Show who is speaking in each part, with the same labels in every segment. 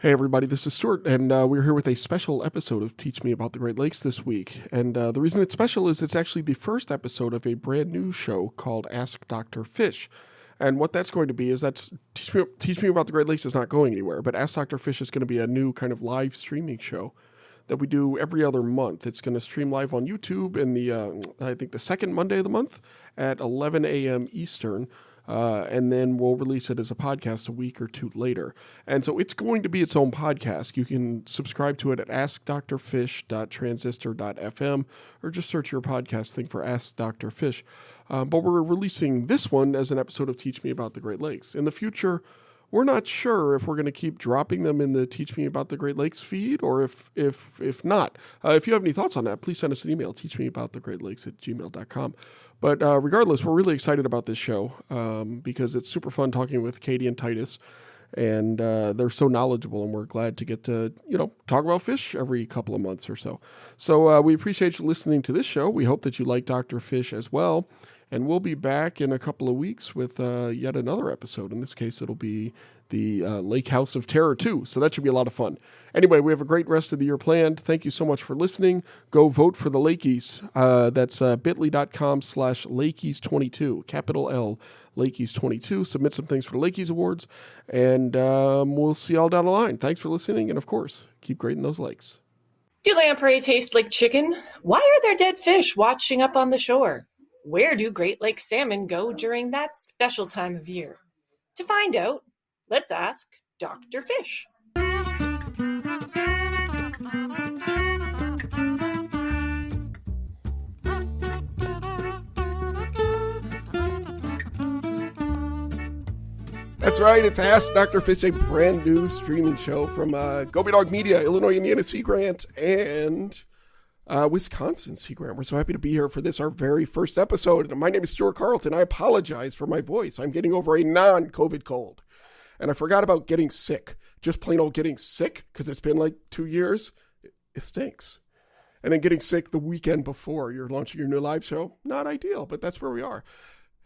Speaker 1: Hey everybody, this is Stuart, and we're here with a special episode of Teach Me About the Great Lakes this week. And the reason it's special is it's actually the first episode of a brand new show called Ask Dr. Fish. And what that's going to be is Teach Me About the Great Lakes is not going anywhere, but Ask Dr. Fish is going to be a new kind of live streaming show that we do every other month. It's going to stream live on YouTube in I think the second Monday of the month at 11 a.m. Eastern. And then we'll release it as a podcast a week or two later. And so it's going to be its own podcast. You can subscribe to it at askdrfish.transistor.fm or just search your podcast thing for Ask Dr. Fish. But we're releasing this one as an episode of Teach Me About the Great Lakes. In the future, we're not sure if we're going to keep dropping them in the Teach Me About the Great Lakes feed or if not. If you have any thoughts on that, please send us an email, teachmeaboutthegreatlakes@gmail.com. But regardless, we're really excited about this show because it's super fun talking with Katie and Titus, and they're so knowledgeable, and we're glad to get to, talk about fish every couple of months or so. So we appreciate you listening to this show. We hope that you like Dr. Fish as well. And we'll be back in a couple of weeks with yet another episode. In this case, it'll be the Lake House of Terror 2. So that should be a lot of fun. Anyway, we have a great rest of the year planned. Thank you so much for listening. Go vote for the Lakeys. That's bit.ly.com/Lakeys22, capital L, Lakeys22. Submit some things for the Lakeys Awards. And we'll see y'all down the line. Thanks for listening. And of course, keep grading those lakes.
Speaker 2: Do lamprey taste like chicken? Why are there dead fish washing up on the shore? Where do Great Lake salmon go during that special time of year? To find out, let's ask Dr. Fish.
Speaker 1: That's right, it's Ask Dr. Fish, a brand new streaming show from Gobi Dog Media, Illinois Indiana Sea Grant, and Wisconsin Sea Grant. We're so happy to be here for this, our very first episode. And my name is Stuart Carlton. I apologize for my voice. I'm getting over a non-COVID cold. And I forgot about getting sick. Just plain old getting sick, because it's been like 2 years. It stinks. And then getting sick the weekend before you're launching your new live show, not ideal, but that's where we are.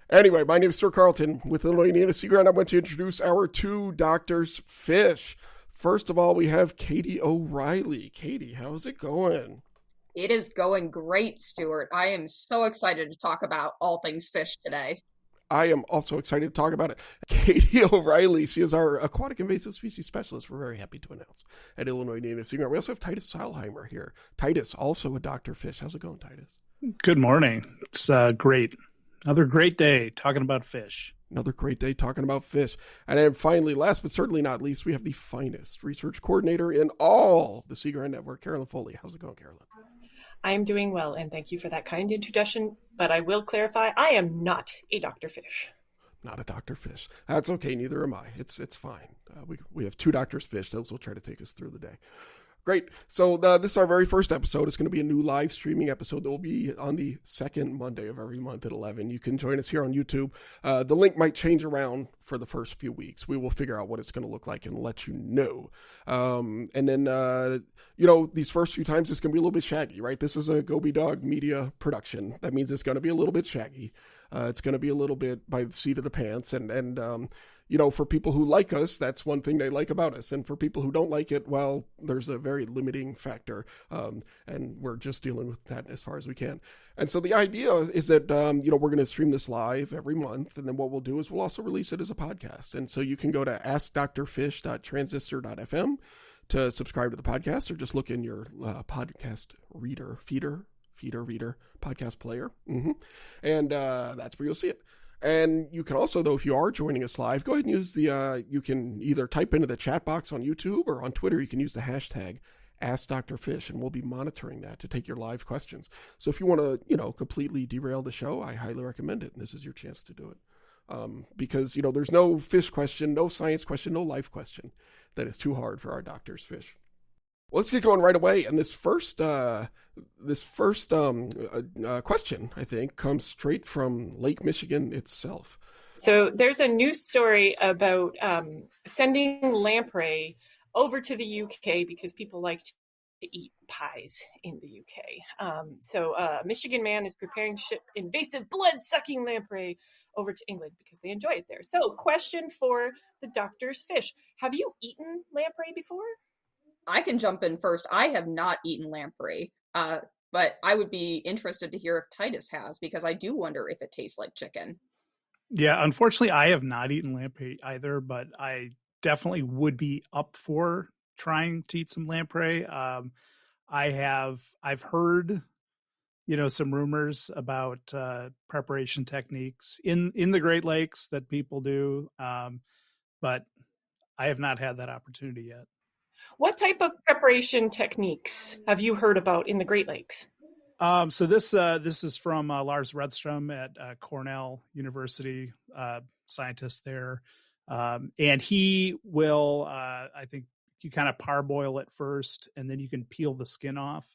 Speaker 1: Anyway, my name is Stuart Carlton with Illinois Indiana Sea Grant. I want to introduce our two Doctors Fish. First of all, we have Katie O'Reilly. Katie, how's it going?
Speaker 3: It is going great, Stuart. I am so excited to talk about all things fish today.
Speaker 1: I am also excited to talk about it. Katie O'Reilly, she is our aquatic invasive species specialist. We're very happy to announce at Illinois Indiana Sea Grant. We also have Titus Seilheimer here. Titus, also a Dr. Fish. How's it going, Titus?
Speaker 4: Good morning. It's great. Another great day talking about fish.
Speaker 1: Another great day talking about fish. And then finally, last but certainly not least, we have the finest research coordinator in all the Sea Grant Network, Carolyn Foley. How's it going, Carolyn?
Speaker 2: I am doing well, and thank you for that kind introduction, but I will clarify, I am not a Dr. Fish.
Speaker 1: Not a Dr. Fish. That's okay, neither am I. It's fine. We have two Doctors Fish. Those will try to take us through the day. Great. So this is our very first episode. It's going to be a new live streaming episode that will be on the second Monday of every month at 11. You can join us here on YouTube. The link might change around for the first few weeks. We will figure out what it's going to look like and let you know. And then, these first few times it's going to be a little bit shaggy, right? This is a Gobi Dog Media production. That means it's going to be a little bit shaggy. It's going to be a little bit by the seat of the pants. And for people who like us, that's one thing they like about us. And for people who don't like it, well, there's a very limiting factor. And we're just dealing with that as far as we can. And so the idea is that, we're going to stream this live every month. And then what we'll do is we'll also release it as a podcast. And so you can go to askdrfish.transistor.fm to subscribe to the podcast, or just look in your podcast feeder, podcast player. And that's where you'll see it. And you can also, though, if you are joining us live, go ahead and use you can either type into the chat box on YouTube or on Twitter. You can use the hashtag AskDrFish, and we'll be monitoring that to take your live questions. So if you want to, completely derail the show, I highly recommend it. And this is your chance to do it. Because, there's no fish question, no science question, no life question that is too hard for our Doctors Fish. Well, let's get going right away. And this first question, I think, comes straight from Lake Michigan itself.
Speaker 2: So there's a news story about sending lamprey over to the UK because people like to eat pies in the UK. So a Michigan man is preparing to ship invasive blood-sucking lamprey over to England because they enjoy it there. So, question for the doctor's fish: have you eaten lamprey before?
Speaker 3: I can jump in first. I have not eaten lamprey, but I would be interested to hear if Titus has, because I do wonder if it tastes like chicken.
Speaker 4: Yeah, unfortunately, I have not eaten lamprey either, but I definitely would be up for trying to eat some lamprey. I've heard, some rumors about preparation techniques in the Great Lakes that people do, but I have not had that opportunity yet.
Speaker 2: What type of preparation techniques have you heard about in the Great Lakes?
Speaker 4: So this is from Lars Redstrom at Cornell University, scientist there, and he will. I think you kind of parboil it first, and then you can peel the skin off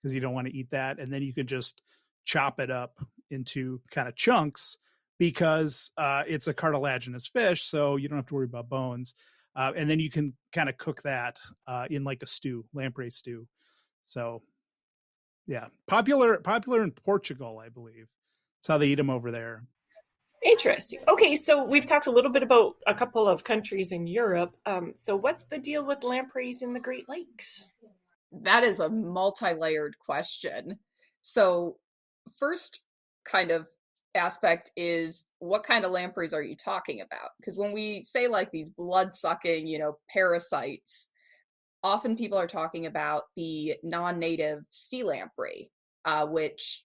Speaker 4: because you don't want to eat that, and then you can just chop it up into kind of chunks because it's a cartilaginous fish, so you don't have to worry about bones, and then you can kind of cook that in like a stew, lamprey stew. So yeah, popular in Portugal, I believe. That's how they eat them over there.
Speaker 2: Interesting. Okay, so we've talked a little bit about a couple of countries in Europe. So what's the deal with lampreys in the Great Lakes?
Speaker 3: That is a multi-layered question. So, first kind of aspect is, what kind of lampreys are you talking about? Because when we say like these blood-sucking, parasites, often people are talking about the non-native sea lamprey, which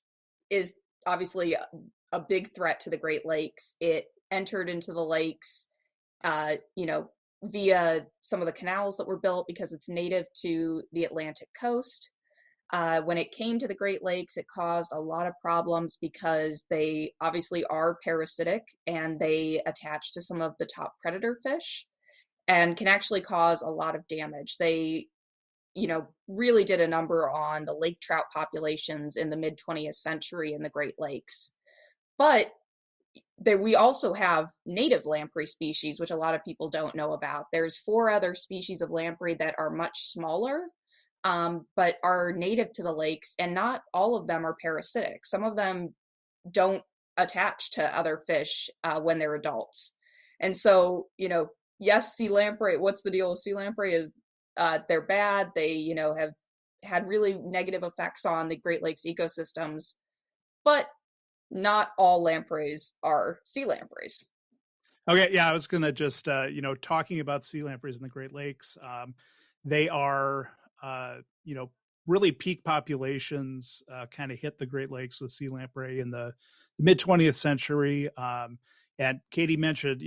Speaker 3: is obviously a big threat to the Great Lakes. It entered into the lakes, uh, you know, via some of the canals that were built because it's native to the Atlantic coast. When it came to the Great Lakes, it caused a lot of problems because they obviously are parasitic and they attach to some of the top predator fish and can actually cause a lot of damage. They, really did a number on the lake trout populations in the mid 20th century in the Great Lakes. But we also have native lamprey species, which a lot of people don't know about. There's 4 other species of lamprey that are much smaller, but are native to the lakes, and not all of them are parasitic. Some of them don't attach to other fish when they're adults. And so, yes, sea lamprey, what's the deal with sea lamprey is they're bad. They, have had really negative effects on the Great Lakes ecosystems, but not all lampreys are sea lampreys.
Speaker 4: Okay, yeah, I was gonna just talking about sea lampreys in the Great Lakes. They are really peak populations kind of hit the Great Lakes with sea lamprey in the mid 20th century. And Katie mentioned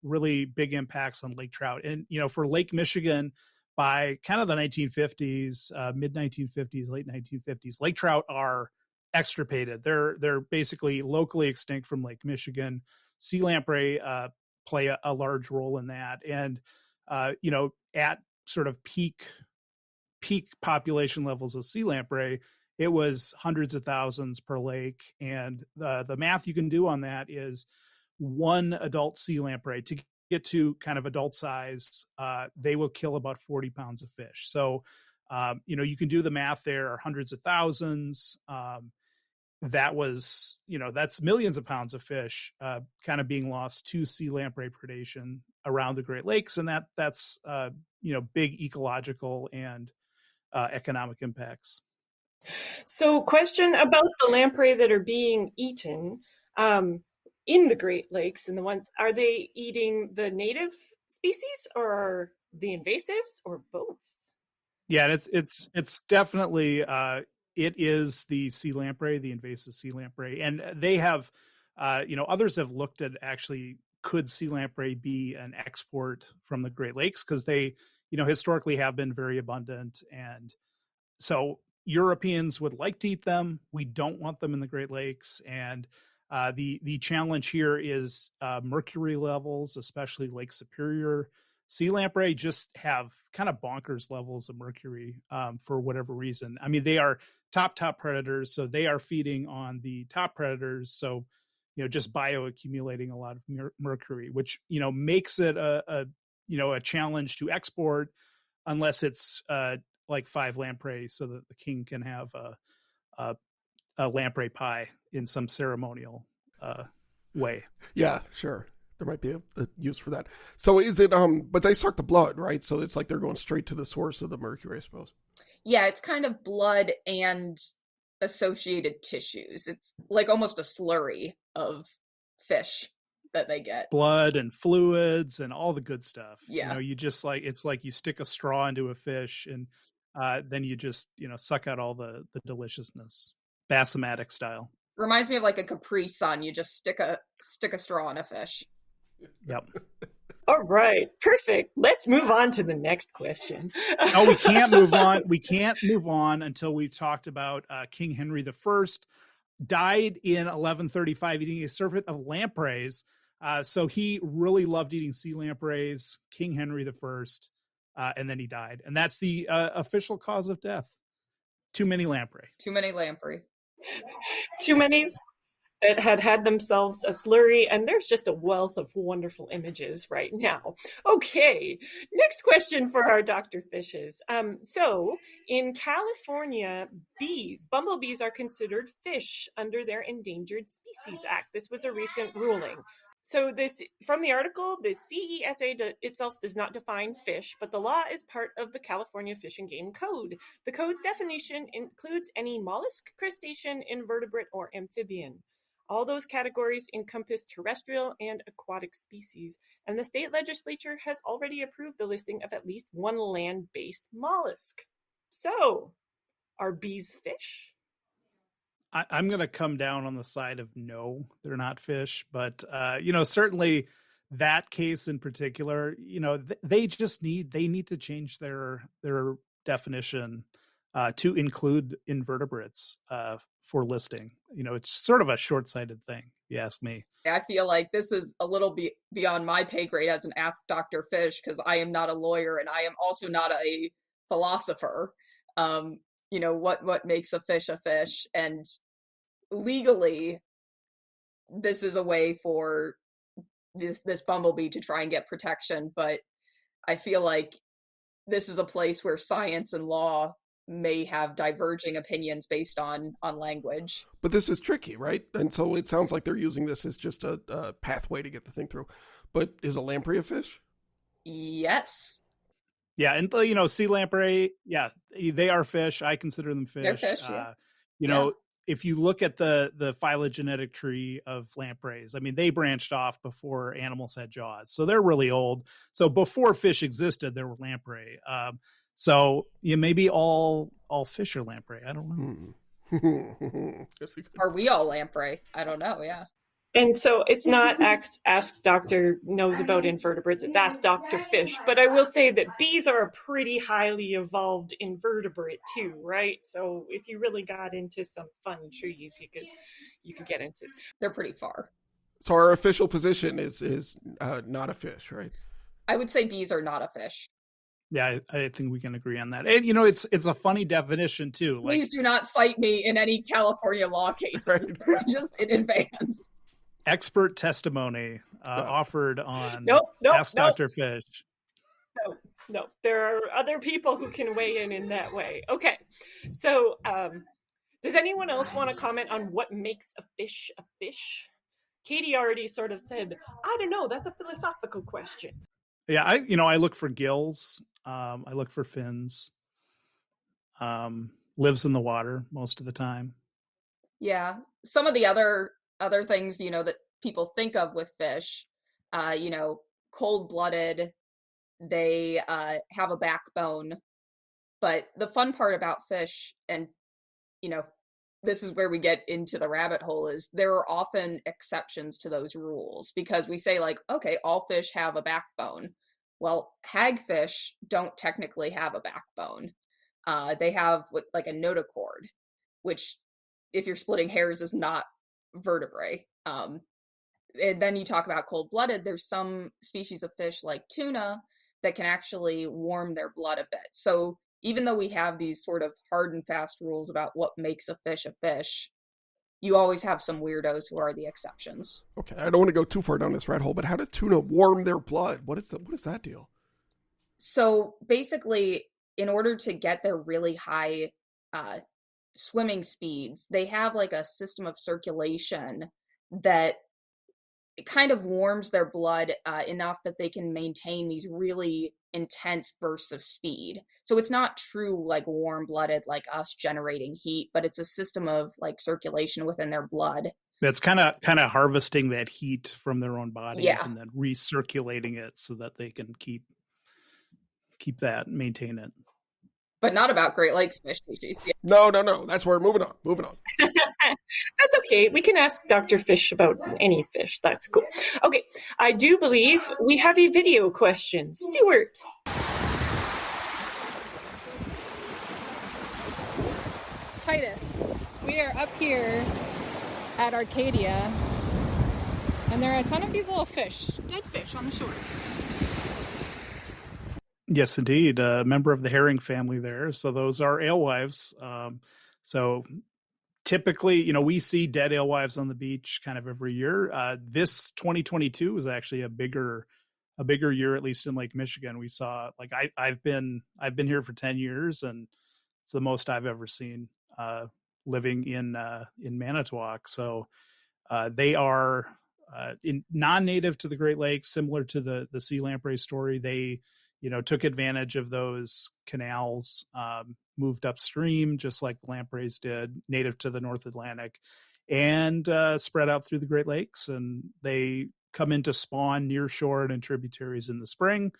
Speaker 4: really big impacts on lake trout, and for Lake Michigan by kind of the 1950s, mid 1950s, late 1950s, lake trout are extirpated. They're basically locally extinct from Lake Michigan. Sea lamprey play a large role in that, and at sort of peak population levels of sea lamprey, it was hundreds of thousands per lake. And the math you can do on that is one adult sea lamprey to get to kind of adult size, they will kill about 40 pounds of fish. So, you can do the math there, hundreds of thousands. That was, that's millions of pounds of fish kind of being lost to sea lamprey predation around the Great Lakes. And that's big ecological and economic impacts.
Speaker 2: So, question about the lamprey that are being eaten in the Great Lakes, and the ones, are they eating the native species or the invasives or both?
Speaker 4: Yeah, it's definitely it is the sea lamprey, the invasive sea lamprey, and they have others have looked at actually could sea lamprey be an export from the Great Lakes because they historically have been very abundant, and so Europeans would like to eat them. We don't want them in the Great Lakes, and the challenge here is mercury levels, especially Lake Superior. Sea lamprey just have kind of bonkers levels of mercury for whatever reason. I mean, they are top predators, so they are feeding on the top predators. So, just bioaccumulating a lot of mercury, which makes it a challenge to export unless it's like 5 lamprey, so that the king can have a lamprey pie in some ceremonial way.
Speaker 1: Yeah, sure. There might be a use for that. So is it, but they suck the blood, right? So it's like they're going straight to the source of the mercury, I suppose.
Speaker 3: Yeah, it's kind of blood and associated tissues. It's like almost a slurry of fish that they get.
Speaker 4: Blood and fluids and all the good stuff.
Speaker 3: Yeah.
Speaker 4: You just like, it's like you stick a straw into a fish and then you just, suck out all the deliciousness, basmatic style.
Speaker 3: Reminds me of like a Capri Sun. You just stick a straw in a fish.
Speaker 4: Yep.
Speaker 2: All right, perfect. Let's move on to the next question.
Speaker 4: No, we can't move on. We can't move on until we've talked about King Henry I, died in 1135 eating a servant of lampreys. So he really loved eating sea lampreys, King Henry I, and then he died. And that's the official cause of death. Too many lamprey.
Speaker 3: Too many lamprey.
Speaker 2: Too many that had themselves a slurry, and there's just a wealth of wonderful images right now. Okay, next question for our Dr. Fishes. So in California, bumblebees are considered fish under their Endangered Species Act. This was a recent ruling. So this, from the article, the CESA itself does not define fish, but the law is part of the California Fish and Game Code. The code's definition includes any mollusk, crustacean, invertebrate, or amphibian. All those categories encompass terrestrial and aquatic species, and the state legislature has already approved the listing of at least one land-based mollusk. So, are bees fish?
Speaker 4: I'm going to come down on the side of no, they're not fish, but certainly that case in particular, they need to change their definition to include invertebrates for listing. It's sort of a short-sighted thing, if you ask me.
Speaker 3: I feel like this is a little beyond my pay grade as an Ask Dr. Fish, because I am not a lawyer and I am also not a philosopher. What makes a fish? And legally, this is a way for this bumblebee to try and get protection, but I feel like this is a place where science and law may have diverging opinions based on language.
Speaker 1: But this is tricky, right? And so it sounds like they're using this as just a pathway to get the thing through. But is a lamprey a fish?
Speaker 3: Yes.
Speaker 4: Yeah, and sea lamprey, yeah, they are fish. I consider them fish.
Speaker 3: They're fish, yeah.
Speaker 4: If you look at the phylogenetic tree of lampreys, I mean, they branched off before animals had jaws, so they're really old. So before fish existed, there were lamprey. So maybe all fish are lamprey. I don't know.
Speaker 3: Are we all lamprey? I don't know. Yeah.
Speaker 2: And so it's not Ask Doctor Knows About Invertebrates, it's Ask Dr. Fish. But I will say that bees are a pretty highly evolved invertebrate too, right? So if you really got into some fun trees, you could get into.
Speaker 3: They're pretty far.
Speaker 1: So our official position is not a fish, right?
Speaker 3: I would say bees are not a fish.
Speaker 4: Yeah, I think we can agree on that. And it's a funny definition too.
Speaker 3: Please do not cite me in any California law cases, right? Just in advance.
Speaker 4: Expert testimony offered on Ask Dr. Fish.
Speaker 2: No, there are other people who can weigh in that way. Okay, so does anyone else want to comment on what makes a fish a fish? Katie already sort of said, I don't know, that's a philosophical question.
Speaker 4: Yeah, I look for gills. I look for fins. Lives in the water most of the time.
Speaker 3: Yeah, some of the other things, that people think of with fish, cold-blooded, they have a backbone. But the fun part about fish, and, this is where we get into the rabbit hole, is there are often exceptions to those rules, because we say okay, all fish have a backbone. Well, hagfish don't technically have a backbone. They have a notochord, which, if you're splitting hairs, is not vertebrae. And then you talk about cold-blooded, there's some species of fish like tuna that can actually warm their blood a bit. So even though we have these sort of hard and fast rules about what makes a fish, you always have some weirdos who are the exceptions.
Speaker 1: Okay, I don't want to go too far down this rat hole, but how do tuna warm their blood? What is that deal?
Speaker 3: So basically, in order to get their really high swimming speeds, they have a system of circulation that it kind of warms their blood enough that they can maintain these really intense bursts of speed. So it's not true like warm-blooded like us generating heat, but it's a system of like circulation within their blood.
Speaker 4: That's kind of harvesting that heat from their own bodies
Speaker 3: Yeah.
Speaker 4: and then recirculating it so that they can keep that, maintain it.
Speaker 3: But not about Great Lakes fish species. Yeah.
Speaker 1: No. That's where we're moving on.
Speaker 2: That's okay. We can ask Dr. Fish about any fish. That's cool. Okay, I do believe we have a video question. Stuart.
Speaker 5: Titus, we are up here at Arcadia, and there are a ton of these little fish, dead fish on the shore.
Speaker 4: Yes, indeed. A member of the herring family there. So those are alewives. So typically, we see dead alewives on the beach kind of every year. This 2022 was actually a bigger year, at least in Lake Michigan. We saw, like, I've been here for 10 years, and it's the most I've ever seen living in Manitowoc. So they are non-native to the Great Lakes, similar to the sea lamprey story. They took advantage of those canals, moved upstream, just like the lampreys did, native to the North Atlantic, and spread out through the Great Lakes. And they come into spawn near shore and in tributaries in the spring,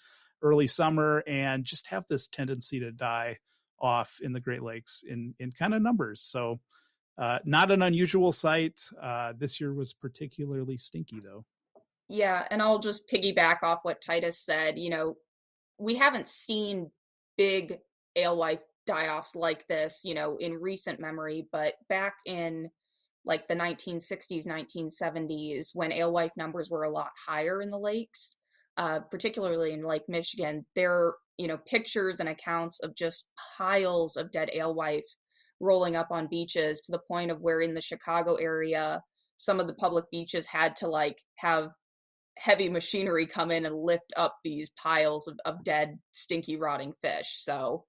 Speaker 4: early summer, and just have this tendency to die off in the Great Lakes in kind of numbers. So not an unusual sight. This year was particularly stinky, though.
Speaker 3: Yeah, and I'll just piggyback off what Titus said. We haven't seen big alewife die-offs like this, in recent memory, but back in like the 1960s, 1970s, when alewife numbers were a lot higher in the lakes, particularly in Lake Michigan, there are, pictures and accounts of just piles of dead alewife rolling up on beaches, to the point of where in the Chicago area, some of the public beaches had to like have heavy machinery come in and lift up these piles of dead, stinky, rotting fish. So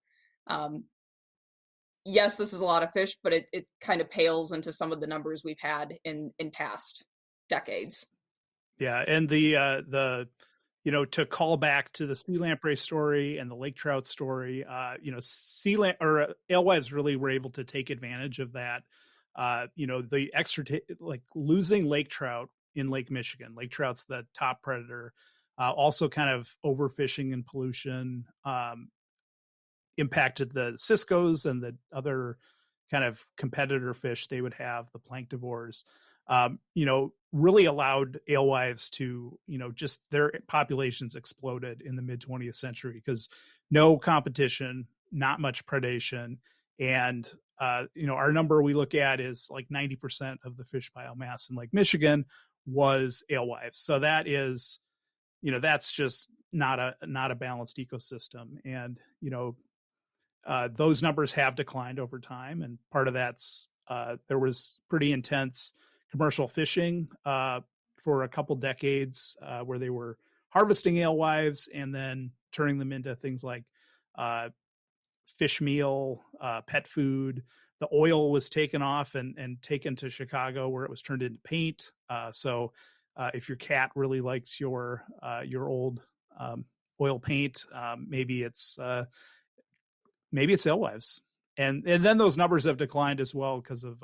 Speaker 3: yes, this is a lot of fish, but it kind of pales into some of the numbers we've had in past decades.
Speaker 4: Yeah, and the to call back to the sea lamprey story and the lake trout story, alewives really were able to take advantage of that. The extra like losing lake trout in Lake Michigan. Lake trout's the top predator. Also, kind of overfishing and pollution impacted the ciscos and the other kind of competitor fish they would have, the planktivores. Really allowed alewives to, just their populations exploded in the mid 20th century because no competition, not much predation. And, our number we look at is like 90% of the fish biomass in Lake Michigan was alewives. So that is, that's just not a balanced ecosystem. And, those numbers have declined over time. And part of that's, there was pretty intense commercial fishing for a couple decades where they were harvesting alewives and then turning them into things like fish meal, pet food. The oil was taken off and taken to Chicago, where it was turned into paint. So if your cat really likes your old oil paint, maybe it's alewives. And then those numbers have declined as well because of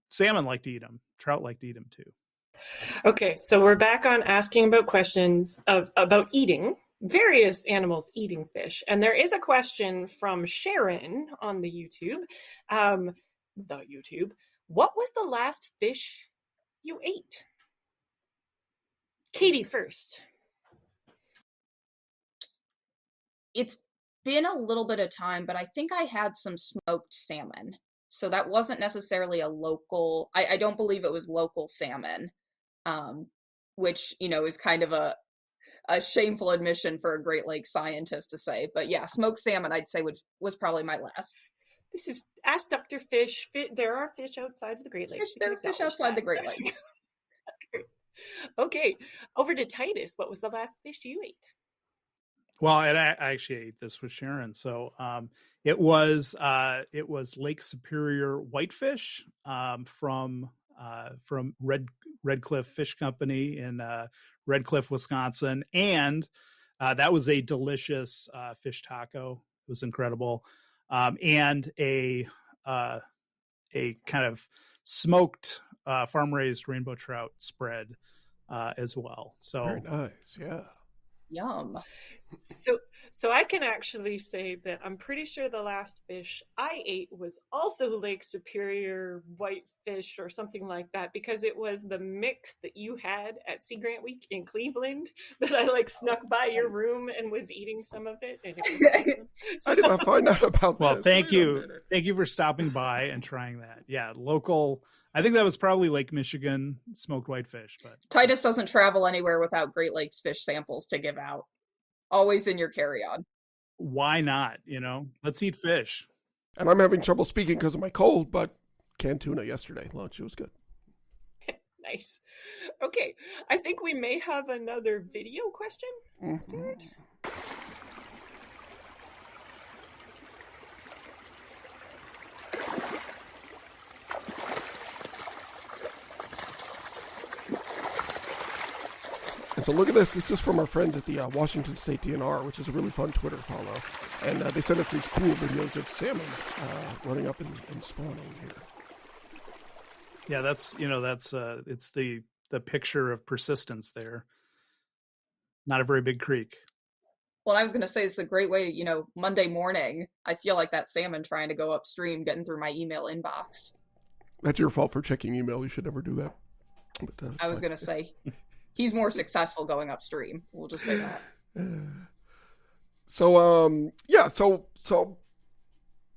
Speaker 4: salmon like to eat them, trout like to eat them too.
Speaker 2: Okay, so we're back on asking about questions about eating various animals eating fish, and there is a question from Sharon on the YouTube. What was the last fish you ate? Katie first.
Speaker 3: It's been a little bit of time, but I think I had some smoked salmon. So that wasn't necessarily a local, I don't believe it was local salmon, which, is kind of a shameful admission for a Great Lakes scientist to say. But yeah, smoked salmon, I'd say was probably my last.
Speaker 2: This is Ask Dr. Fish. There are fish outside of the Great Lakes.
Speaker 3: There are fish outside the Great Lakes.
Speaker 2: Okay, over to Titus. What was the last fish you ate?
Speaker 4: Well, and I actually ate this with Sharon. So it was Lake Superior whitefish from Red Red Cliff Fish Company in Red Cliff, Wisconsin. And that was a delicious fish taco. It was incredible. And a kind of smoked farm-raised rainbow trout spread as well. So
Speaker 1: Very nice. Yeah.
Speaker 3: Yum.
Speaker 2: So I can actually say that I'm pretty sure the last fish I ate was also Lake Superior whitefish or something like that, because it was the mix that you had at Sea Grant Week in Cleveland that I like snuck by your room and was eating some of it, and it was awesome.
Speaker 1: I did not find out about
Speaker 4: well,
Speaker 1: this.
Speaker 4: thank
Speaker 1: Wait a
Speaker 4: you.
Speaker 1: minute.
Speaker 4: Thank you for stopping by and trying that. Yeah, local. I think that was probably Lake Michigan smoked whitefish, but
Speaker 3: Titus doesn't travel anywhere without Great Lakes fish samples to give out. Always in your carry-on.
Speaker 4: why not? Let's eat fish.
Speaker 1: And I'm having trouble speaking because of my cold, but canned tuna yesterday. Lunch, it was good.
Speaker 2: Nice. Okay, I think we may have another video question. Stuart?
Speaker 1: And so look at this. This is from our friends at the Washington State DNR, which is a really fun Twitter follow. And they sent us these cool videos of salmon running up and spawning here.
Speaker 4: Yeah, that's it's the picture of persistence there. Not a very big creek.
Speaker 3: Well, I was going to say it's a great way to, Monday morning, I feel like that salmon trying to go upstream, getting through my email inbox.
Speaker 1: That's your fault for checking email. You should never do that. But,
Speaker 3: I was going to say, he's more successful going upstream. We'll just say that.
Speaker 1: So, so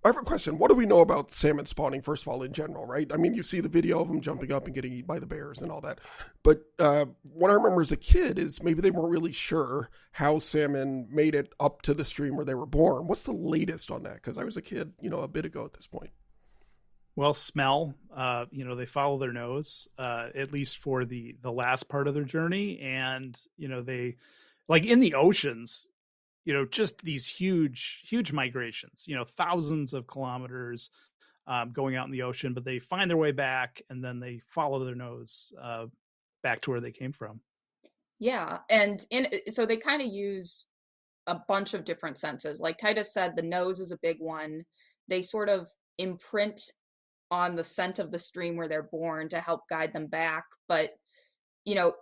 Speaker 1: I have a question. What do we know about salmon spawning, first of all, in general, right? I mean, you see the video of them jumping up and getting eaten by the bears and all that. But what I remember as a kid is maybe they weren't really sure how salmon made it up to the stream where they were born. What's the latest on that? Because I was a kid, a bit ago at this point.
Speaker 4: Well, smell. They follow their nose, at least for the last part of their journey, and they, like in the oceans, just these huge migrations. Thousands of kilometers going out in the ocean, but they find their way back, and then they follow their nose back to where they came from.
Speaker 3: Yeah, and so they kind of use a bunch of different senses. Like Titus said, the nose is a big one. They sort of imprint on the scent of the stream where they're born to help guide them back. But,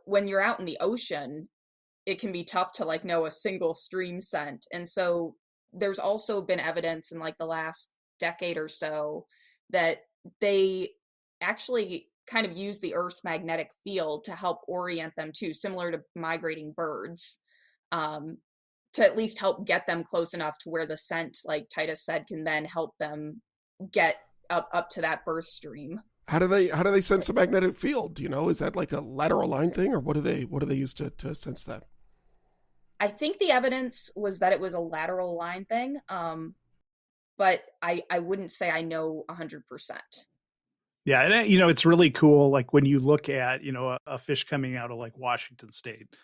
Speaker 3: when you're out in the ocean, it can be tough to know a single stream scent. And so there's also been evidence in the last decade or so that they actually kind of use the Earth's magnetic field to help orient them too, similar to migrating birds, to at least help get them close enough to where the scent, like Titus said, can then help them get up to that birth stream.
Speaker 1: How do they sense the magnetic field? Is that like a lateral line thing, or what do they use to sense that?
Speaker 3: I think the evidence was that it was a lateral line thing, but I wouldn't say I know 100%.
Speaker 4: Yeah, and it's really cool. Like when you look at a fish coming out of Washington State,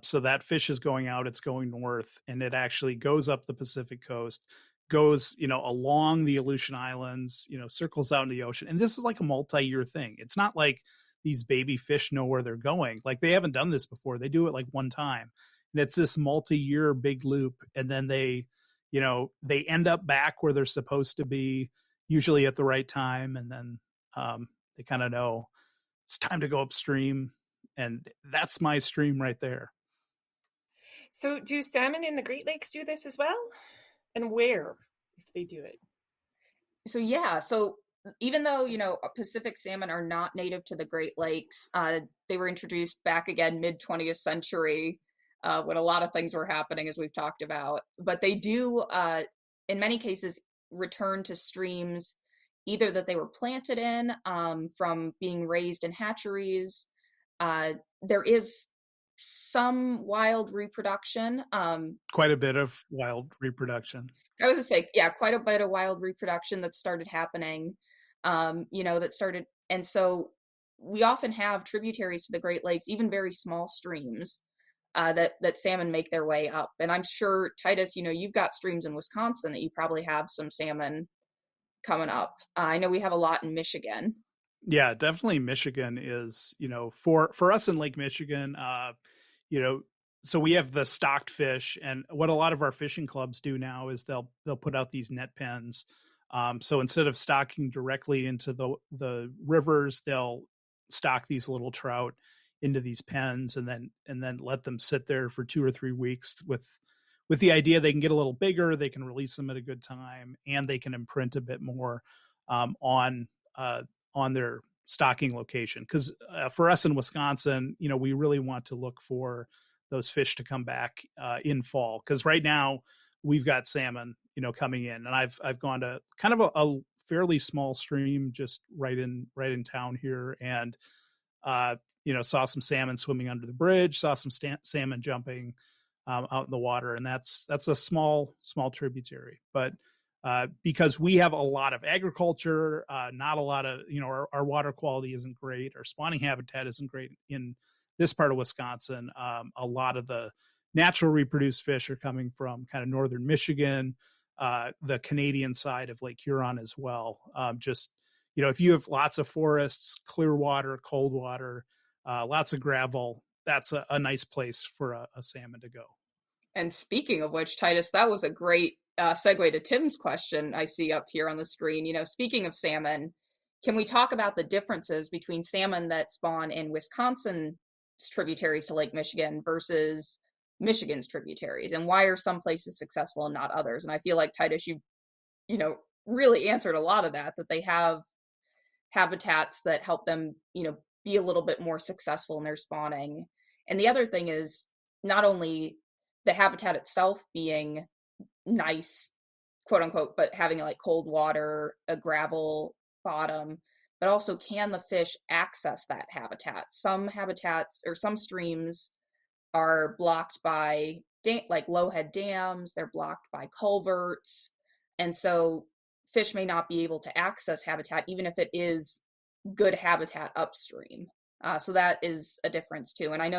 Speaker 4: so that fish is going out, it's going north, and it actually goes up the Pacific coast, goes along the Aleutian Islands, circles out into the ocean, and this is like a multi-year thing. It's not like these baby fish know where they're going. Like they haven't done this before. They do it one time. And it's this multi-year big loop. And then they end up back where they're supposed to be, usually at the right time. And then they kind of know it's time to go upstream. And that's my stream right there.
Speaker 2: So do salmon in the Great Lakes do this as well? And where, if they do it? So
Speaker 3: even though, Pacific salmon are not native to the Great Lakes, they were introduced back again mid-20th century, when a lot of things were happening, as we've talked about. But they do, in many cases, return to streams either that they were planted in, from being raised in hatcheries. There is some wild reproduction.
Speaker 4: Quite a bit of wild reproduction.
Speaker 3: I was going to say, yeah, quite a bit of wild reproduction that started happening, and so we often have tributaries to the Great Lakes, even very small streams, that salmon make their way up. And I'm sure, Titus, you've got streams in Wisconsin that you probably have some salmon coming up. I know we have a lot in Michigan.
Speaker 4: Yeah, definitely Michigan is, for us in Lake Michigan, you know, so we have the stocked fish, and what a lot of our fishing clubs do now is they'll put out these net pens. So instead of stocking directly into the rivers, they'll stock these little trout into these pens, and then let them sit there for 2 or 3 weeks with the idea they can get a little bigger, they can release them at a good time, and they can imprint a bit more on uh, on their stocking location. Because for us in Wisconsin, we really want to look for those fish to come back in fall. Because right now we've got salmon, coming in, and I've gone to kind of a fairly small stream just right in town here, and saw some salmon swimming under the bridge, saw some salmon jumping out in the water, and that's a small tributary, but because we have a lot of agriculture, not a lot of, our water quality isn't great. Our spawning habitat isn't great in this part of Wisconsin. A lot of the natural reproduced fish are coming from kind of northern Michigan, the Canadian side of Lake Huron as well. Just, if you have lots of forests, clear water, cold water, lots of gravel, that's a nice place for a salmon to go.
Speaker 3: And speaking of which, Titus, that was a great segue to Tim's question I see up here on the screen. Speaking of salmon, can we talk about the differences between salmon that spawn in Wisconsin's tributaries to Lake Michigan versus Michigan's tributaries, and why are some places successful and not others? And I feel like, Titus, you really answered a lot of that they have habitats that help them, be a little bit more successful in their spawning. And the other thing is not only the habitat itself being nice, quote unquote, but having like cold water, a gravel bottom, but also can the fish access that habitat? Some habitats or some streams are blocked by like low-head dams, they're blocked by culverts, and so fish may not be able to access habitat even if it is good habitat upstream. So that is a difference too. And I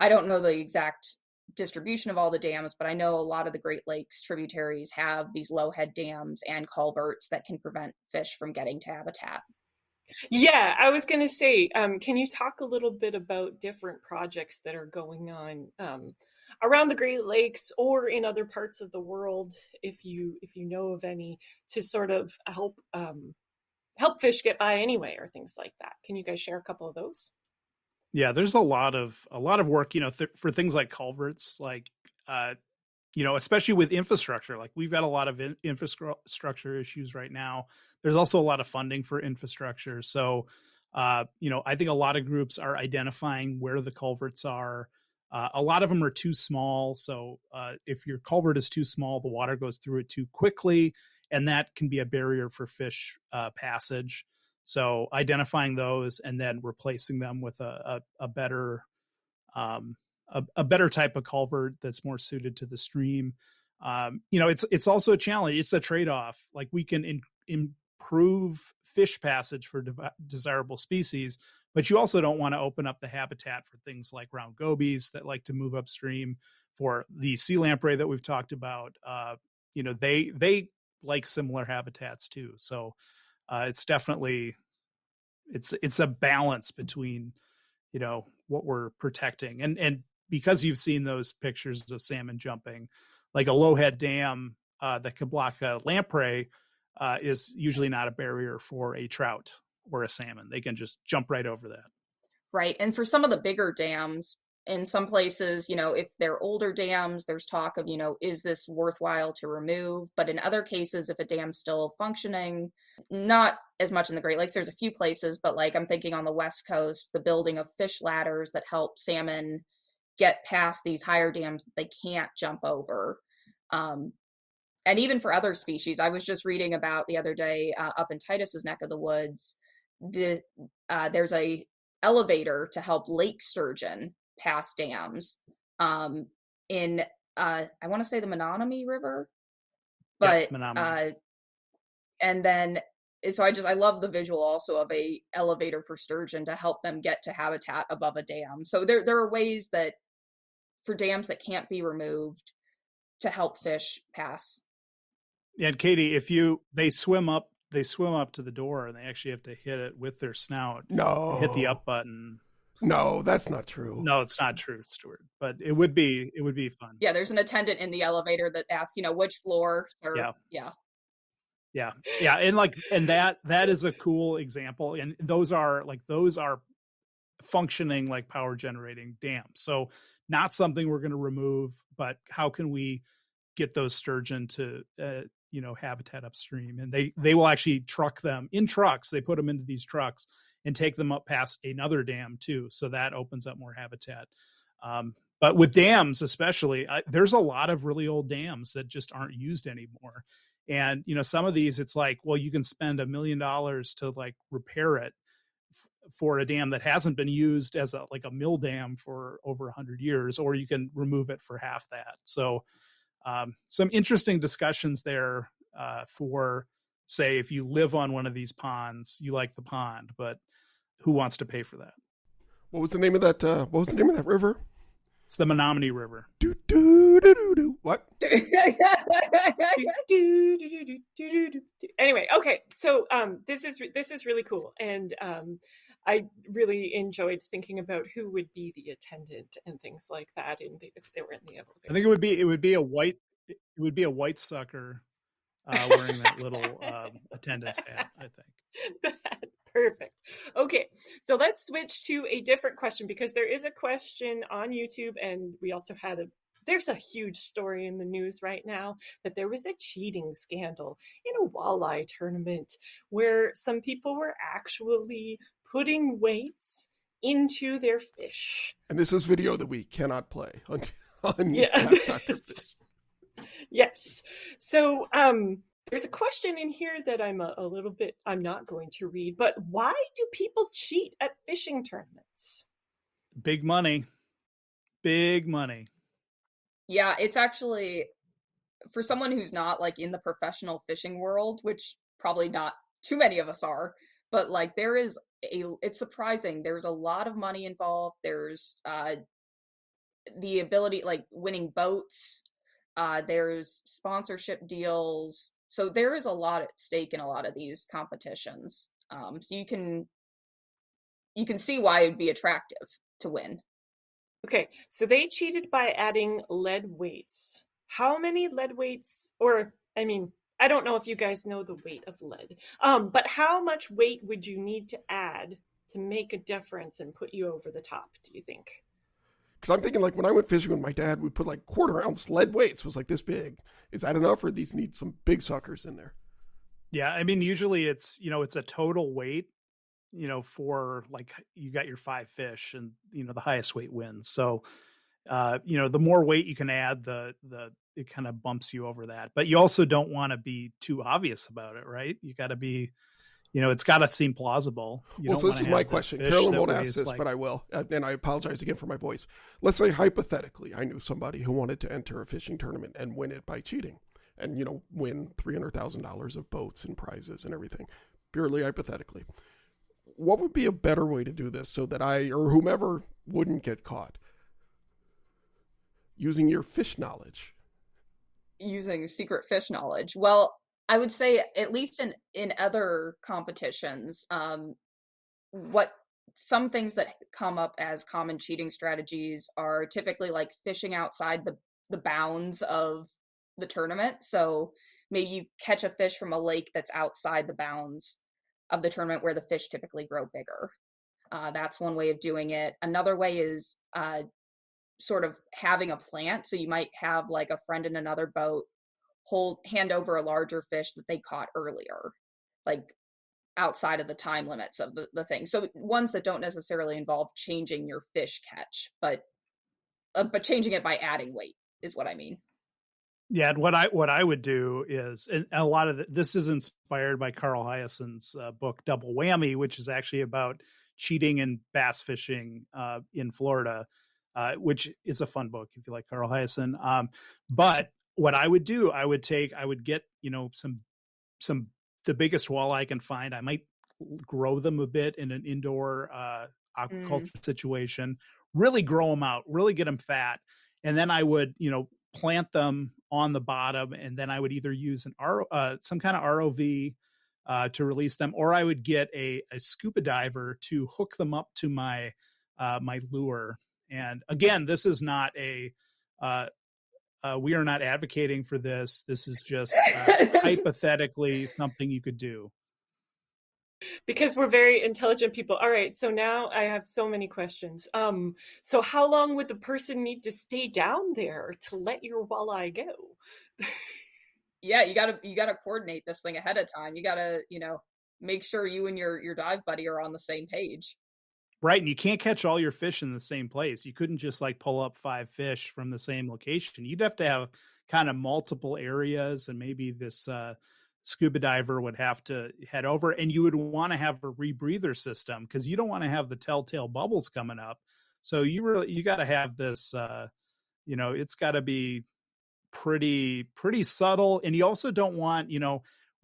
Speaker 3: don't know the exact distribution of all the dams, but I know a lot of the Great Lakes tributaries have these low-head dams and culverts that can prevent fish from getting to habitat.
Speaker 2: Yeah, I was going to say, can you talk a little bit about different projects that are going on around the Great Lakes or in other parts of the world, if you know of any, to sort of help fish get by anyway, or things like that? Can you guys share a couple of those?
Speaker 4: Yeah, there's a lot of work, for things like culverts, like especially with infrastructure. Like we've got a lot of infrastructure issues right now. There's also a lot of funding for infrastructure. So, I think a lot of groups are identifying where the culverts are. A lot of them are too small. So if your culvert is too small, the water goes through it too quickly, and that can be a barrier for fish passage. So identifying those and then replacing them with a better a better type of culvert that's more suited to the stream. It's also a challenge. It's a trade-off. Like we can improve fish passage for desirable species, but you also don't want to open up the habitat for things like round gobies that like to move upstream. For the sea lamprey that we've talked about, they like similar habitats too. So it's definitely it's a balance between what we're protecting, and because you've seen those pictures of salmon jumping, like a low-head dam that could block a lamprey is usually not a barrier for a trout or a salmon. They can just jump right over that.
Speaker 3: Right. And for some of the bigger dams, in some places, if they're older dams, there's talk of, is this worthwhile to remove? But in other cases, if a dam's still functioning, not as much in the Great Lakes, there's a few places, but like I'm thinking on the West Coast, the building of fish ladders that help salmon get past these higher dams that they can't jump over. And even for other species, I was just reading about the other day up in Titus's neck of the woods, there's a elevator to help lake sturgeon pass dams in I want to say the Menominee River, but and then so I love the visual also of a elevator for sturgeon to help them get to habitat above a dam. So there are ways that for dams that can't be removed to help fish pass.
Speaker 4: Yeah, and Katie, if they swim up they swim up to the door and they actually have to hit it with their snout.
Speaker 1: No.
Speaker 4: Hit the up button.
Speaker 1: No, that's not true.
Speaker 4: No, it's not true, Stuart. But it would be fun.
Speaker 3: Yeah, there's an attendant in the elevator that asks, which floor. Or,
Speaker 4: yeah, and that is a cool example. And those are functioning like power generating dams. So not something we're going to remove, but how can we get those sturgeon to habitat upstream? And they will actually truck them in trucks. They put them into these trucks and take them up past another dam too. So that opens up more habitat. But with dams, especially, there's a lot of really old dams that just aren't used anymore. And, some of these, it's like, well, you can spend $1 million to like repair it for a dam that hasn't been used as a mill dam for over 100 years, or you can remove it for half that. So some interesting discussions there for, say, if you live on one of these ponds, you like the pond, but who wants to pay for that?
Speaker 1: What was the name of that? What was the name of that river?
Speaker 4: It's the Menominee River.
Speaker 1: Do do do do do. What?
Speaker 2: Anyway, okay. So this is really cool, and I really enjoyed thinking about who would be the attendant and things like that if they were in the elevator.
Speaker 4: I think it would be a white sucker wearing that little attendant's hat, I think.
Speaker 2: Perfect. Okay, so let's switch to a different question, because there is a question on YouTube, and we also there's a huge story in the news right now that there was a cheating scandal in a walleye tournament where some people were actually putting weights into their fish.
Speaker 1: And this is video that we cannot play on Dr. Fish.
Speaker 2: Yes. So there's a question in here that I'm not going to read, but why do people cheat at fishing tournaments?
Speaker 4: Big money. Big money.
Speaker 3: Yeah, it's actually, for someone who's not like in the professional fishing world, which probably not too many of us are, but like it's surprising. There's a lot of money involved. There's the ability, like winning boats. There's sponsorship deals. So there is a lot at stake in a lot of these competitions. So you can see why it'd be attractive to win.
Speaker 2: Okay, so they cheated by adding lead weights. How many lead weights, I don't know if you guys know the weight of lead, but how much weight would you need to add to make a difference and put you over the top, do you think?
Speaker 1: Because I'm thinking, like, when I went fishing with my dad, we put like 1/4 ounce lead weights. It was like this big. Is that enough, or these need some big suckers in there?
Speaker 4: Yeah, usually it's a total weight, for like you got your 5 fish, and the highest weight wins. So the more weight you can add, it kind of bumps you over that. But you also don't want to be too obvious about it, right? You got to be, it's got to seem plausible.
Speaker 1: So this is my question. Carolyn won't ask this, but I will. And I apologize again for my voice. Let's say hypothetically, I knew somebody who wanted to enter a fishing tournament and win it by cheating, and win $300,000 of boats and prizes and everything, purely hypothetically. What would be a better way to do this so that I or whomever wouldn't get caught? Using your fish knowledge.
Speaker 3: Using secret fish knowledge. Well, I would say at least in other competitions, what some things that come up as common cheating strategies are typically like fishing outside the bounds of the tournament. So maybe you catch a fish from a lake that's outside the bounds of the tournament where the fish typically grow bigger. That's one way of doing it. Another way is sort of having a plant. So you might have like a friend in another boat hand over a larger fish that they caught earlier, like outside of the time limits of the thing. So ones that don't necessarily involve changing your fish catch, but changing it by adding weight is what I mean.
Speaker 4: Yeah, and what I would do is, and a lot of this is inspired by Carl Hyacint's book Double Whammy, which is actually about cheating in bass fishing in Florida, which is a fun book if you like Carl Hyacin. But what I would do, I would get some the biggest walleye I can find. I might grow them a bit in an indoor aquaculture situation, really grow them out, really get them fat, and then I would plant them on the bottom, and then I would either use some kind of ROV to release them, or I would get a scuba diver to hook them up to my my lure. And again, this is not a we are not advocating for this. This is just hypothetically something you could do.
Speaker 2: Because we're very intelligent people. All right, so now I have so many questions. So how long would the person need to stay down there to let your walleye go?
Speaker 3: Yeah, you gotta coordinate this thing ahead of time. You gotta, make sure you and your dive buddy are on the same page.
Speaker 4: Right, and you can't catch all your fish in the same place. You couldn't just like pull up 5 fish from the same location. You'd have to have kind of multiple areas, and maybe this scuba diver would have to head over, and you would want to have a rebreather system because you don't want to have the telltale bubbles coming up. So you got to have this, it's got to be pretty subtle, and you also don't want,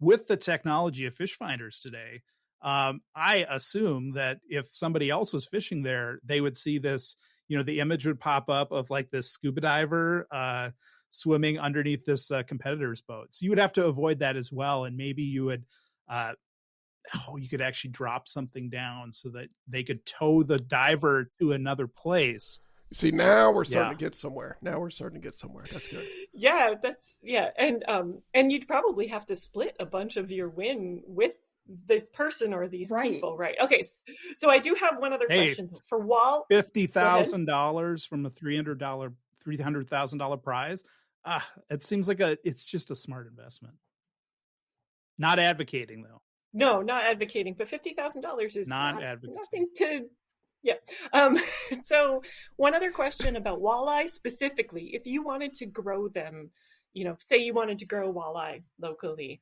Speaker 4: with the technology of fish finders today. I assume that if somebody else was fishing there, they would see this, the image would pop up of like this scuba diver swimming underneath this competitor's boat. So you would have to avoid that as well. And maybe you would, you could actually drop something down so that they could tow the diver to another place.
Speaker 1: See, now we're starting to get somewhere. That's good.
Speaker 2: Yeah, and you'd probably have to split a bunch of your win with this person or these people, right? Okay, so I do have one other question for Wall.
Speaker 4: $50,000 from a $300,000 prize. It seems like it's just a smart investment. Not advocating though.
Speaker 2: No, not advocating, but $50,000 is
Speaker 4: not advocating.
Speaker 2: Nothing to. Yeah. So one other question about walleye specifically, if you wanted to grow them, say you wanted to grow walleye locally,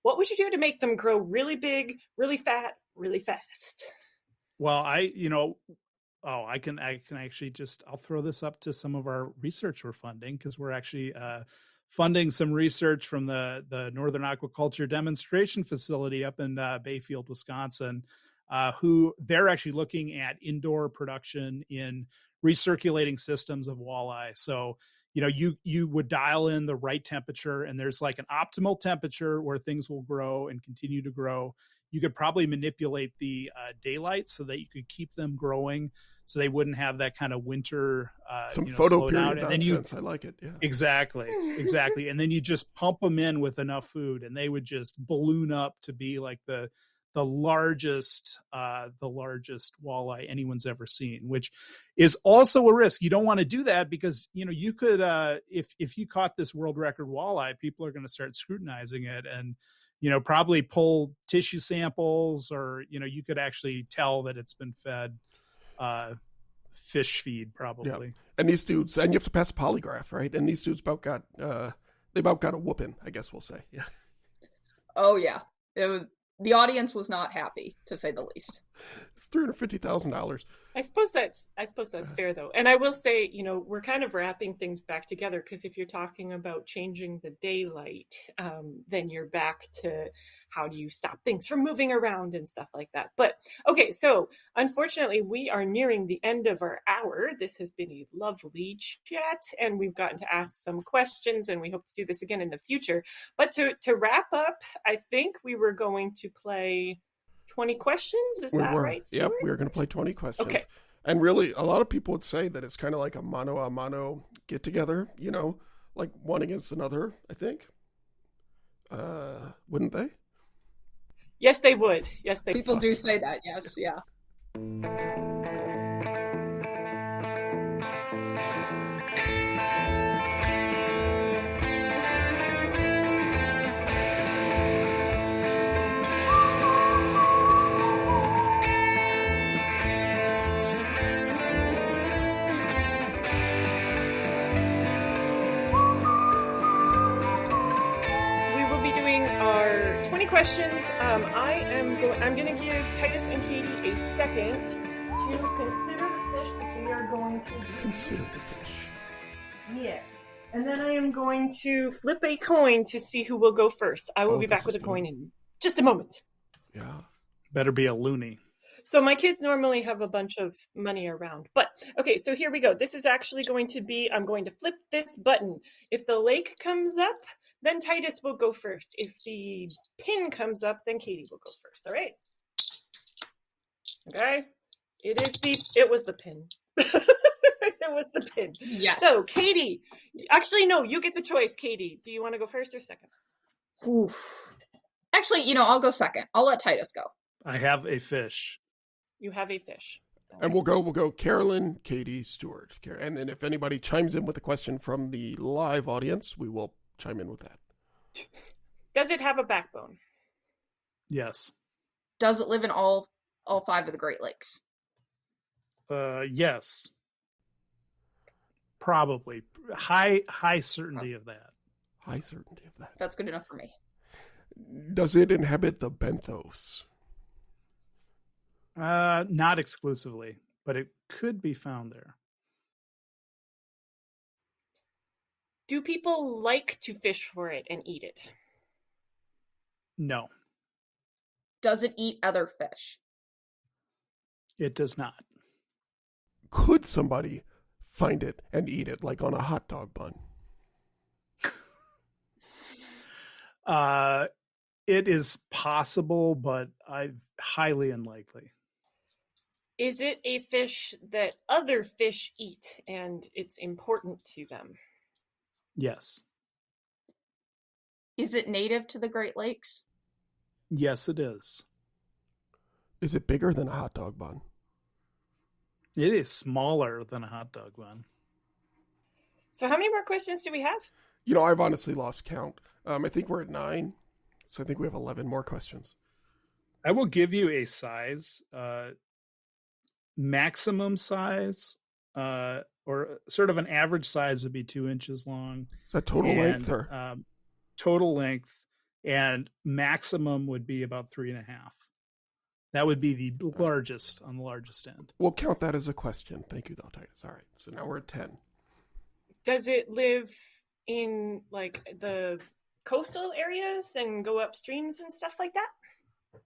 Speaker 2: what would you do to make them grow really big, really fat, really fast?
Speaker 4: Well, I can actually I'll throw this up to some of our research we're funding, because we're actually funding some research from the Northern Aquaculture Demonstration Facility up in Bayfield, Wisconsin, who they're actually looking at indoor production in recirculating systems of walleye. So, you would dial in the right temperature, and there's like an optimal temperature where things will grow and continue to grow. You could probably manipulate the daylight so that you could keep them growing, so they wouldn't have that kind of winter
Speaker 1: some photo period
Speaker 4: and
Speaker 1: nonsense. I like it. Yeah,
Speaker 4: exactly. And then you just pump them in with enough food, and they would just balloon up to be like the largest walleye anyone's ever seen, which is also a risk. You don't want to do that because, you could, if you caught this world record walleye, people are going to start scrutinizing it and, probably pull tissue samples, or, you could actually tell that it's been fed fish feed probably.
Speaker 1: Yeah. And these dudes, and you have to pass a polygraph, right? And these dudes about got a whooping, I guess we'll say. Yeah.
Speaker 3: Oh yeah. The audience was not happy, to say the least.
Speaker 1: It's $350,000.
Speaker 2: I suppose that's fair though. And I will say, we're kind of wrapping things back together, because if you're talking about changing the daylight, then you're back to how do you stop things from moving around and stuff like that. But okay, so unfortunately we are nearing the end of our hour. This has been a lovely chat, and we've gotten to ask some questions, and we hope to do this again in the future. But to wrap up, I think we were going to play 20 questions. Is that right, Stuart?
Speaker 1: Yep, we were going to play 20 questions.
Speaker 2: Okay.
Speaker 1: And really, a lot of people would say that it's kind of like a mano get together, like one against another, I think. Wouldn't they?
Speaker 2: Yes, they would.
Speaker 3: People do say that. Yes. Yeah.
Speaker 2: Questions. I'm going to give Titus and Katie a second to consider the fish that we are going to
Speaker 1: consider the fish.
Speaker 2: Yes, and then I am going to flip a coin to see who will go first. I will be back with a coin in just a moment.
Speaker 1: Yeah,
Speaker 4: better be a loony.
Speaker 2: So my kids normally have a bunch of money around. But okay, so here we go. This is actually going to be, I'm going to flip this button. If the lake comes up, then Titus will go first. If the pin comes up, then Katie will go first. All right. Okay. It was the pin. It was the pin.
Speaker 3: Yes.
Speaker 2: So Katie, actually, no, you get the choice, Katie. Do you want to go first or second?
Speaker 3: Oof. Actually, I'll go second. I'll let Titus go.
Speaker 4: I have a fish.
Speaker 2: You have a fish.
Speaker 1: And we'll go Carolyn, Katie, Stuart. And then if anybody chimes in with a question from the live audience, we will chime in with that.
Speaker 2: Does it have a backbone?
Speaker 4: Yes.
Speaker 3: Does it live in all 5 of the Great Lakes?
Speaker 4: Yes. Probably. High certainty of that.
Speaker 1: High certainty of that.
Speaker 3: That's good enough for me.
Speaker 1: Does it inhabit the benthos?
Speaker 4: Not exclusively, but it could be found there.
Speaker 2: Do people like to fish for it and eat it?
Speaker 4: No,
Speaker 3: Does it eat other fish?
Speaker 4: it does not.
Speaker 1: Could somebody find it and eat it like on a hot dog bun?
Speaker 4: It is possible, but highly unlikely.
Speaker 2: Is it a fish that other fish eat and it's important to them?
Speaker 4: Yes.
Speaker 3: Is it native to the Great Lakes?
Speaker 4: Yes, it is.
Speaker 1: Is it bigger than a hot dog bun?
Speaker 4: It is smaller than a hot dog bun.
Speaker 2: So how many more questions do we have?
Speaker 1: I've honestly lost count. I think we're at 9. So I think we have 11 more questions.
Speaker 4: I will give you a size, maximum size, or sort of an average size would be 2 inches long.
Speaker 1: Is that total length or?
Speaker 4: Total length, and maximum would be about 3.5. That would be the largest on the largest end.
Speaker 1: We'll count that as a question. Thank you, though, Titus. All right. So now we're at 10.
Speaker 2: Does it live in like the coastal areas and go up streams and stuff like that?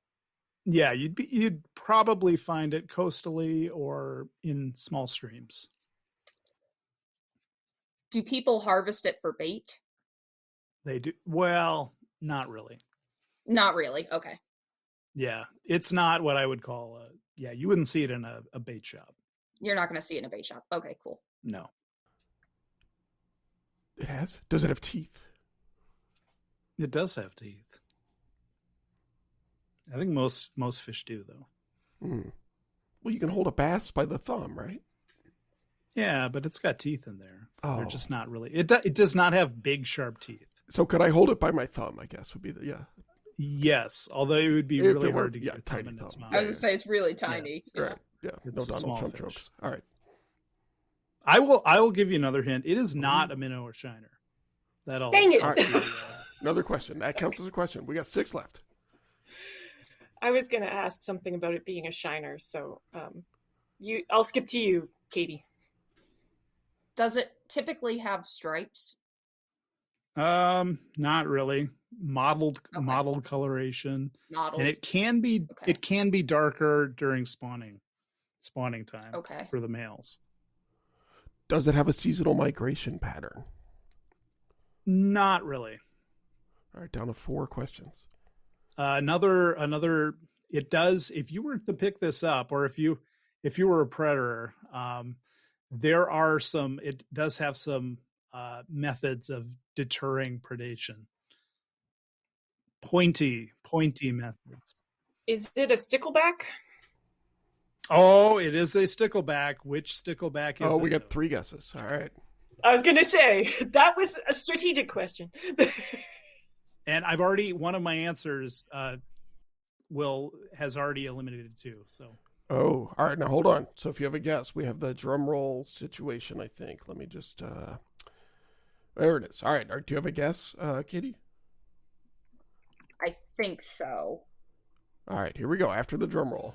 Speaker 4: Yeah, you'd probably find it coastally or in small streams.
Speaker 3: Do people harvest it for bait?
Speaker 4: They do. Well, not really.
Speaker 3: Not really. Okay.
Speaker 4: Yeah, it's not what I would call you wouldn't see it in a bait shop.
Speaker 3: You're not going to see it in a bait shop. Okay, cool.
Speaker 4: No.
Speaker 1: It has? Does it have teeth?
Speaker 4: It does have teeth. I think most fish do, though.
Speaker 1: Mm. Well, you can hold a bass by the thumb, right?
Speaker 4: Yeah, but it's got teeth in there.
Speaker 1: Oh.
Speaker 4: They're just not really. It does not have big, sharp teeth.
Speaker 1: So could I hold it by my thumb, I guess, would be the, yeah.
Speaker 4: Yes, although it would be
Speaker 1: If
Speaker 4: really
Speaker 1: it were-
Speaker 4: hard to get
Speaker 1: yeah,
Speaker 4: your thumb
Speaker 1: tiny
Speaker 4: in its
Speaker 1: thumb.
Speaker 4: mouth.
Speaker 3: I was going to say it's really tiny. Yeah.
Speaker 1: Right. Yeah.
Speaker 4: It's
Speaker 1: No
Speaker 4: a small
Speaker 1: Donald Trump
Speaker 4: fish.
Speaker 1: jokes. All right.
Speaker 4: I will give you another hint. It is not a minnow or shiner. That'll
Speaker 2: Dang it.
Speaker 1: All right. Another question. That counts as a question. We got 6 left.
Speaker 2: I was going to ask something about it being a shiner, so I'll skip to you, Katie.
Speaker 3: Does it typically have stripes?
Speaker 4: Not really. Mottled coloration,
Speaker 3: Mottled.
Speaker 4: and it can be darker during spawning time.
Speaker 3: Okay.
Speaker 4: For the males.
Speaker 1: Does it have a seasonal migration pattern?
Speaker 4: Not really.
Speaker 1: All right, down to 4 questions.
Speaker 4: Another. It does. If you were to pick this up, or if you were a predator, there are some. It does have some methods of deterring predation. Pointy methods.
Speaker 2: Is it a stickleback?
Speaker 4: Oh, it is a stickleback. Which stickleback is it?
Speaker 1: Oh, we got 3 guesses. All right.
Speaker 2: I was going to say, that was a strategic question.
Speaker 4: And one of my answers has already eliminated 2. So.
Speaker 1: Oh, all right. Now hold on. So if you have a guess, we have the drum roll situation, I think. Let me just, there it is. All right. Do you have a guess, Katie?
Speaker 3: I think so.
Speaker 1: All right. Here we go. After the drum roll.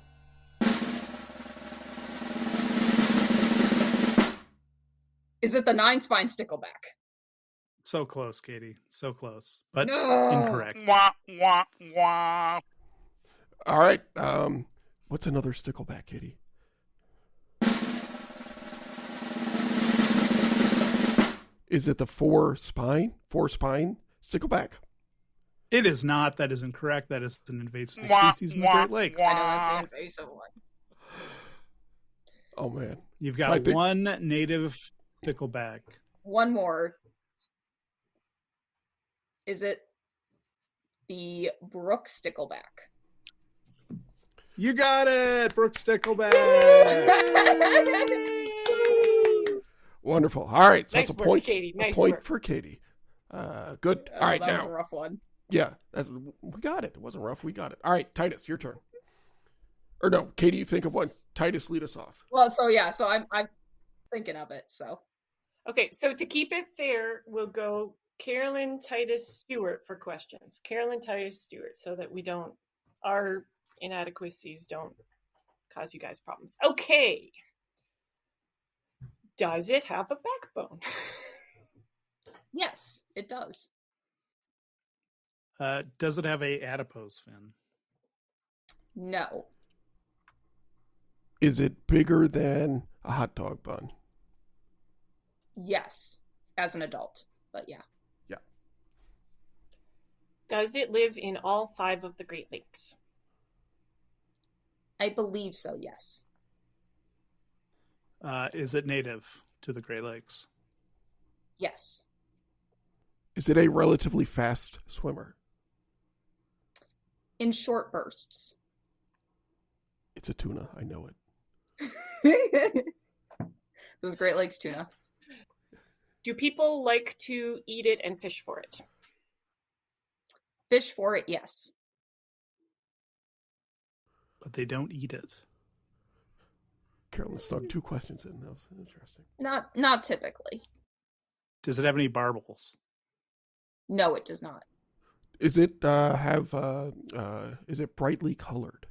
Speaker 3: Is it the 9-spine stickleback?
Speaker 4: So close, Katie. So close. But
Speaker 3: No.
Speaker 4: incorrect.
Speaker 1: All right. What's another stickleback, Katie? Is it the four spine stickleback?
Speaker 4: It is not. That is incorrect. That is an invasive species in the Great Lakes.
Speaker 3: I know that's the invasive one.
Speaker 1: Oh man,
Speaker 4: You've got one native stickleback.
Speaker 3: One more. Is it the brook stickleback?
Speaker 4: You got it, Brook Stickleback.
Speaker 1: Wonderful. All right, so
Speaker 2: Nice
Speaker 1: that's a
Speaker 2: work,
Speaker 1: point.
Speaker 2: Katie. Nice
Speaker 1: a point
Speaker 2: work.
Speaker 1: for Katie. Good. All right,
Speaker 3: that
Speaker 1: now
Speaker 3: was a rough one.
Speaker 1: yeah, we got it. It wasn't rough. We got it. All right, Titus, your turn. Or no, Katie, you think of one. Titus, lead us off.
Speaker 3: Well, so I'm thinking of it. So
Speaker 2: Okay, so to keep it fair, we'll go Carolyn, Titus, Stewart for questions. Carolyn, Titus, Stewart, so that our inadequacies don't cause you guys problems. Okay. Does it have a backbone?
Speaker 3: yes, it does.
Speaker 4: Does it have a adipose fin?
Speaker 3: No.
Speaker 1: Is it bigger than a hot dog bun?
Speaker 3: Yes, as an adult, but yeah.
Speaker 1: Yeah.
Speaker 2: Does it live in all 5 of the Great Lakes?
Speaker 3: I believe so, yes.
Speaker 4: Is it native to the Great Lakes?
Speaker 3: Yes.
Speaker 1: Is it a relatively fast swimmer?
Speaker 3: In short bursts.
Speaker 1: It's a tuna. I know it.
Speaker 3: Those Great Lakes tuna.
Speaker 2: Do people like to eat it and fish for it?
Speaker 3: Fish for it, yes.
Speaker 4: But they don't eat it.
Speaker 1: Carolyn snuck 2 questions in. That was interesting.
Speaker 3: Not typically.
Speaker 4: Does it have any barbels?
Speaker 3: No, it does not.
Speaker 1: Is it is it brightly colored?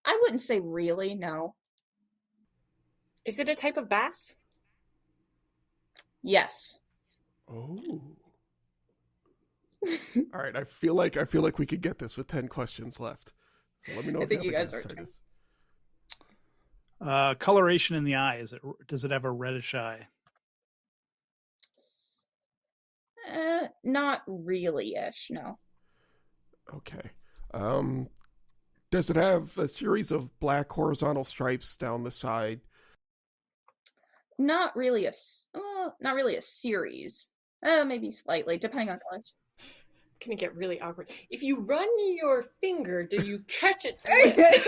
Speaker 3: I wouldn't say really, no.
Speaker 2: Is it a type of bass?
Speaker 3: Yes.
Speaker 1: Oh. All right, I feel like we could get this with 10 questions left. So let me know
Speaker 3: I
Speaker 1: if
Speaker 3: think
Speaker 1: you
Speaker 3: you
Speaker 1: have a
Speaker 3: guys
Speaker 1: guess,
Speaker 3: are
Speaker 1: Titus.
Speaker 4: Coloration in the eye. Does it have a reddish eye?
Speaker 3: Not really-ish, no.
Speaker 1: Okay. Does it have a series of black horizontal stripes down the side?
Speaker 3: Not really a series. Maybe slightly, depending on color.
Speaker 2: Can it get really awkward? If you run your finger, do you catch its lip?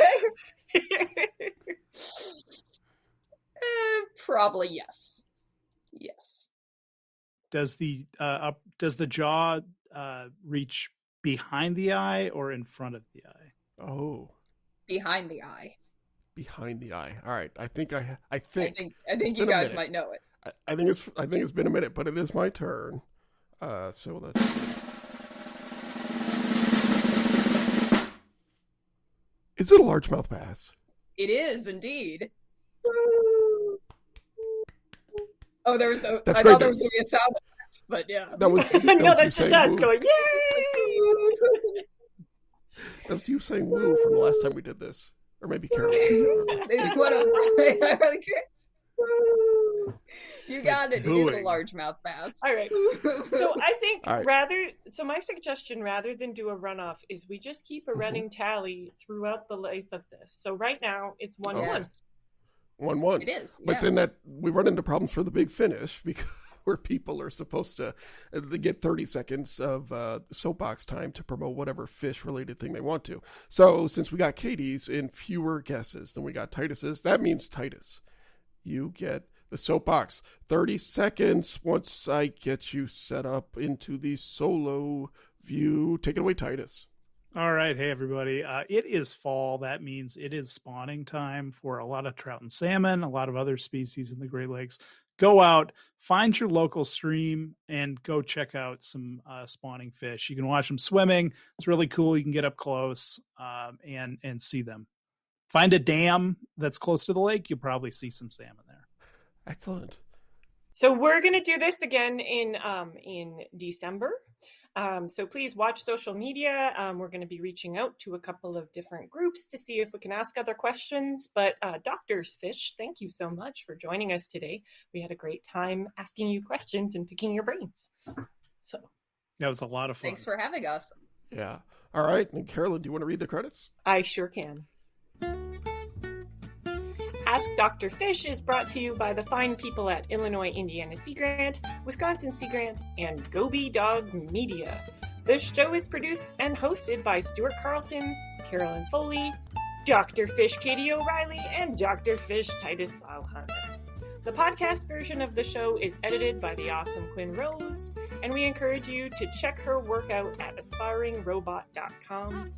Speaker 3: Probably yes. Yes.
Speaker 4: Does the jaw reach behind the eye or in front of the eye?
Speaker 1: Oh,
Speaker 3: Behind the eye.
Speaker 1: behind the eye. All right. I think
Speaker 3: I
Speaker 1: it's
Speaker 3: think
Speaker 1: been
Speaker 3: you
Speaker 1: a
Speaker 3: guys
Speaker 1: minute.
Speaker 3: might know it.
Speaker 1: I think it's been a minute, but it is my turn. So let's see. Is it a largemouth bass?
Speaker 3: It is indeed. Oh, there was no.
Speaker 1: That's
Speaker 3: I
Speaker 1: great
Speaker 3: thought there was
Speaker 1: news.
Speaker 3: going to be a sound effect, but yeah.
Speaker 1: That was
Speaker 2: No,
Speaker 1: you
Speaker 2: that's just
Speaker 1: saying
Speaker 2: us
Speaker 1: woo.
Speaker 2: going, yay!
Speaker 1: That's you saying woo from the last time we did this, or maybe Carol.
Speaker 3: Whatever. I really care. You got it. It is a
Speaker 4: booing.
Speaker 3: largemouth bass.
Speaker 2: All right. So I think
Speaker 1: All right.
Speaker 2: my suggestion, rather than do a runoff, is we just keep a running tally throughout the life of this. So right now it's 1-1.
Speaker 3: Yes,
Speaker 1: 1-1.
Speaker 3: it is.
Speaker 1: But
Speaker 3: Yeah.
Speaker 1: then we run into problems for the big finish because where people are supposed to they get 30 seconds of soapbox time to promote whatever fish related thing they want to. So since we got Katie's in fewer guesses than we got Titus's, that means Titus, you get the soapbox. 30 seconds once I get you set up into the solo view. Take it away, Titus.
Speaker 4: All right. Hey, everybody. It is fall. That means it is spawning time for a lot of trout and salmon, a lot of other species in the Great Lakes. Go out, find your local stream, and go check out some spawning fish. You can watch them swimming. It's really cool. You can get up close and see them. Find a dam that's close to the lake. You'll probably see some salmon there.
Speaker 1: Excellent.
Speaker 2: So we're going to do this again in December. So please watch social media. We're going to be reaching out to a couple of different groups to see if we can ask other questions. But Doctors Fish, thank you so much for joining us today. We had a great time asking you questions and picking your brains. So
Speaker 4: that was a lot of fun.
Speaker 3: Thanks for having us.
Speaker 1: Yeah. All right. And Carolyn, do you want to read the credits?
Speaker 2: I sure can. Ask Dr. Fish is brought to you by the fine people at Illinois Indiana Sea Grant, Wisconsin Sea Grant, and Goby Dog Media. The show is produced and hosted by Stuart Carlton, Carolyn Foley, Dr. Fish Katie O'Reilly, and Dr. Fish Titus Alhunter. The podcast version of the show is edited by the awesome Quinn Rose, and we encourage you to check her work out at aspiringrobot.com.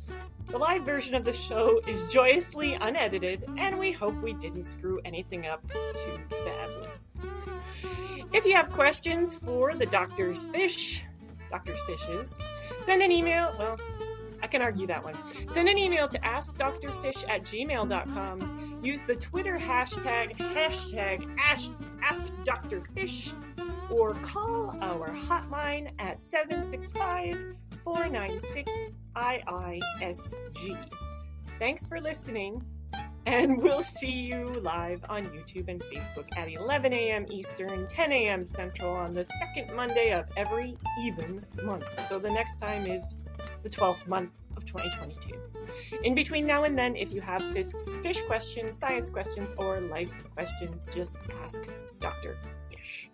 Speaker 2: The live version of the show is joyously unedited, and we hope we didn't screw anything up too badly. If you have questions for the Doctor's Fishes, send an email. Well, I can argue that one. Send an email to askdrfish@gmail.com. Use the Twitter hashtag AskDrFish, or call our hotline at 765-496-IISG. Thanks for listening, and we'll see you live on YouTube and Facebook at 11 a.m. Eastern, 10 a.m. Central on the second Monday of every even month. So the next time is the 12th month of 2022. In between now and then, if you have fish questions, science questions, or life questions, just ask Dr. Fish.